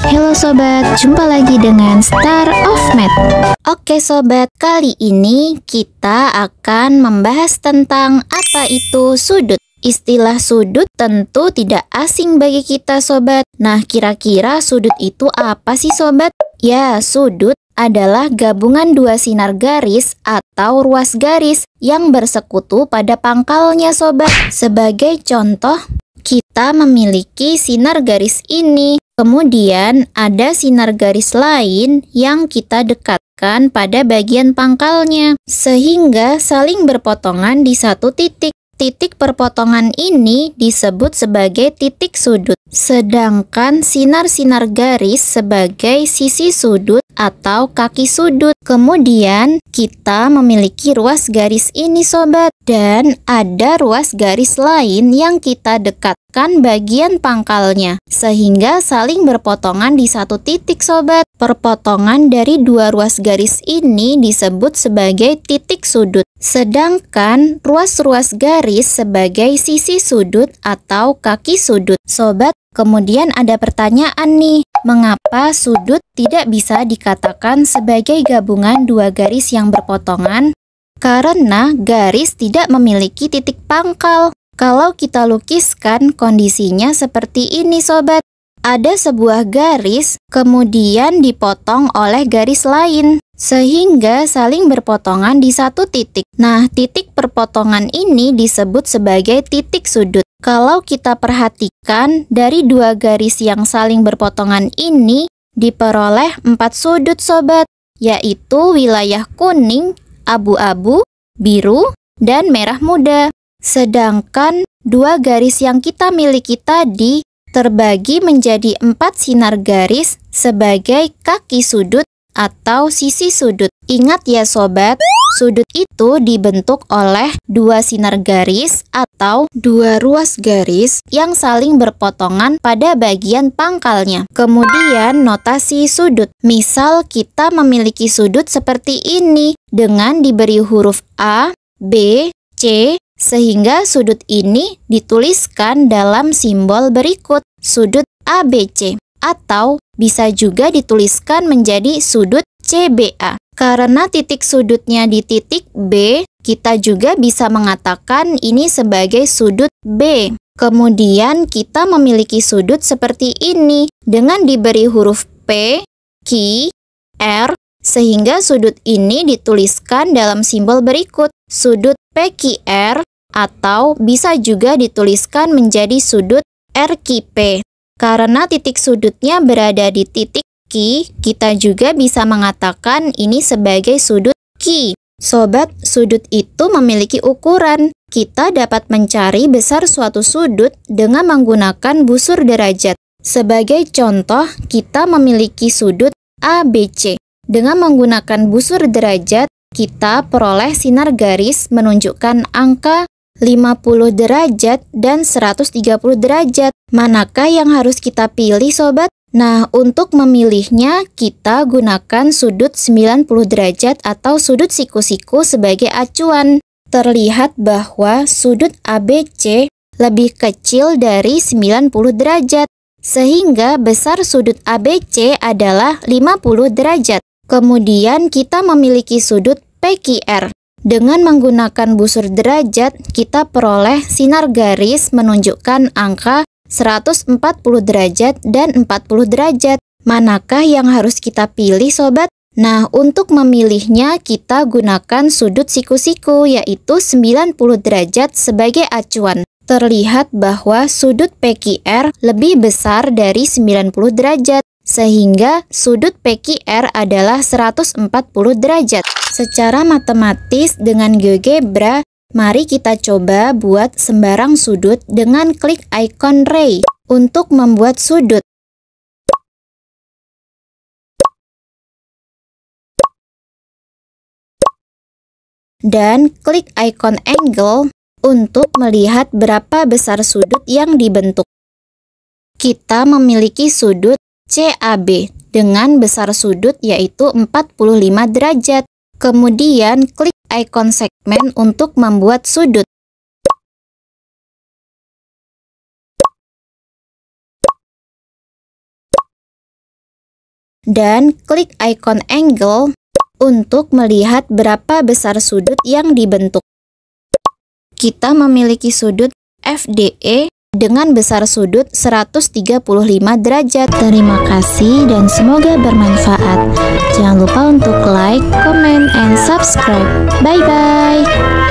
Halo sobat, jumpa lagi dengan Star of Math. Oke sobat, kali ini kita akan membahas tentang apa itu sudut. Istilah sudut tentu tidak asing bagi kita sobat. Nah, kira-kira sudut itu apa sih sobat? Ya, sudut adalah gabungan dua sinar garis atau ruas garis yang bersekutu pada pangkalnya sobat. Sebagai contoh, kita memiliki sinar garis ini. Kemudian ada sinar garis lain yang kita dekatkan pada bagian pangkalnya, sehingga saling berpotongan di satu titik. Titik perpotongan ini disebut sebagai titik sudut, sedangkan sinar-sinar garis sebagai sisi sudut atau kaki sudut. Kemudian kita memiliki ruas garis ini sobat, dan ada ruas garis lain yang kita dekatkan bagian pangkalnya, sehingga saling berpotongan di satu titik sobat. Perpotongan dari dua ruas garis ini disebut sebagai titik sudut, sedangkan ruas-ruas garis sebagai sisi sudut atau kaki sudut. Sobat, kemudian ada pertanyaan nih, mengapa sudut tidak bisa dikatakan sebagai gabungan dua garis yang berpotongan? Karena garis tidak memiliki titik pangkal. Kalau kita lukiskan, kondisinya seperti ini sobat. Ada sebuah garis, kemudian dipotong oleh garis lain, sehingga saling berpotongan di satu titik. Nah, titik perpotongan ini disebut sebagai titik sudut. Kalau kita perhatikan, dari dua garis yang saling berpotongan ini diperoleh 4 sudut sobat, yaitu wilayah kuning, abu-abu, biru, dan merah muda. Sedangkan dua garis yang kita miliki tadi terbagi menjadi 4 sinar garis sebagai kaki sudut atau sisi sudut. Ingat ya sobat, sudut itu dibentuk oleh dua sinar garis atau dua ruas garis yang saling berpotongan pada bagian pangkalnya. Kemudian notasi sudut. Misal kita memiliki sudut seperti ini dengan diberi huruf A, B, C, sehingga sudut ini dituliskan dalam simbol berikut, sudut ABC, atau bisa juga dituliskan menjadi sudut CBA. Karena titik sudutnya di titik B, kita juga bisa mengatakan ini sebagai sudut B. Kemudian kita memiliki sudut seperti ini dengan diberi huruf P, Q, R, sehingga sudut ini dituliskan dalam simbol berikut, sudut PQR, atau bisa juga dituliskan menjadi sudut RQP. Karena titik sudutnya berada di titik Q, kita juga bisa mengatakan ini sebagai sudut Q. Sobat, sudut itu memiliki ukuran. Kita dapat mencari besar suatu sudut dengan menggunakan busur derajat. Sebagai contoh, kita memiliki sudut ABC. Dengan menggunakan busur derajat, kita peroleh sinar garis menunjukkan angka 50 derajat dan 130 derajat. Manakah yang harus kita pilih sobat? Nah, untuk memilihnya kita gunakan sudut 90 derajat atau sudut siku-siku sebagai acuan. Terlihat bahwa sudut ABC lebih kecil dari 90 derajat, sehingga besar sudut ABC adalah 50 derajat. Kemudian kita memiliki sudut PQR. Dengan menggunakan busur derajat, kita peroleh sinar garis menunjukkan angka 140 derajat dan 40 derajat. Manakah yang harus kita pilih sobat? Nah, untuk memilihnya kita gunakan sudut siku-siku, yaitu 90 derajat sebagai acuan. Terlihat bahwa sudut PQR lebih besar dari 90 derajat, sehingga sudut PQR adalah 140 derajat. Secara matematis dengan GeoGebra, mari kita coba buat sembarang sudut dengan klik ikon ray untuk membuat sudut. Dan klik ikon angle untuk melihat berapa besar sudut yang dibentuk. Kita memiliki sudut CAB dengan besar sudut yaitu 45 derajat. Kemudian klik ikon segmen untuk membuat sudut. dan klik ikon angle untuk melihat berapa besar sudut yang dibentuk. Kita memiliki sudut FDE dengan besar sudut 135 derajat. Terima kasih dan semoga bermanfaat. Jangan lupa untuk like, comment, and subscribe. Bye-bye.